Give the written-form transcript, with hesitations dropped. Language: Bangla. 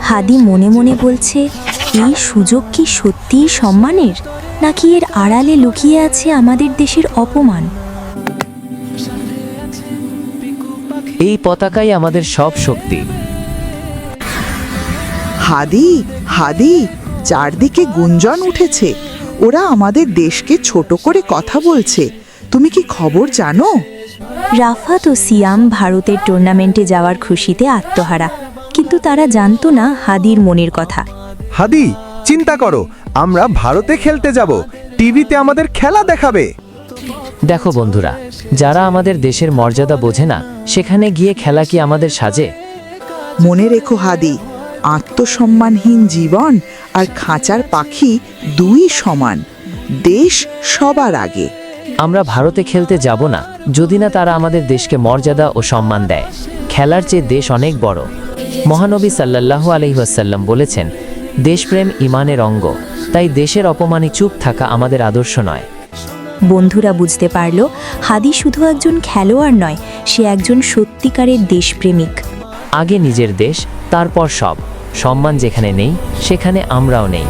হাদি মনে মনে বলছে, এই সুযোগ কি সত্যিই সম্মানের, নাকি এর আড়ালে লুকিয়ে আছে আমাদের দেশের অপমান? এই পতাকাই আমাদের সব শক্তি। হাদি, হাদি, চারদিকে গুঞ্জন উঠেছে। ওরা আমাদের দেশকে ছোট করে কথা বলছে। তুমি কি খবর জানো? রাফাত ও সিয়াম ভারতের টুর্নামেন্টে যাওয়ার খুশিতে আত্মহারা, কিন্তু তারা জানতো না হাদির মনের কথা। হাদি, চিন্তা করো, আমরা ভারতে খেলতে যাব, টিভিতে আমাদের খেলা দেখাবে। দেখো বন্ধুরা, যারা আমাদের দেশের মর্যাদা বোঝে না, সেখানে গিয়ে খেলা কি আমাদের সাজে? মনে রেখো হাদি, আত্মসম্মানহীন জীবন আর খাঁচার পাখি দুই সমান। দেশ সবার আগে। আমরা ভারতে খেলতে যাব না যদি না তারা আমাদের দেশকে মর্যাদা ও সম্মান দেয়। খেলার চেয়ে দেশ অনেক বড়। মহানবী সাল্লাল্লাহু আলাইহি ওয়াসাল্লাম বলেছেন, দেশপ্রেম ঈমানের অঙ্গ। তাই দেশের অপমানে চুপ থাকা আমাদের আদর্শ নয়। বন্ধুরা বুঝতে পারল, হাদি শুধু একজন খেলোয়াড় নয়, সে একজন সত্যিকারের দেশপ্রেমিক। আগে নিজের দেশ, তারপর সব। সম্মান যেখানে নেই, সেখানে আমরাও নেই।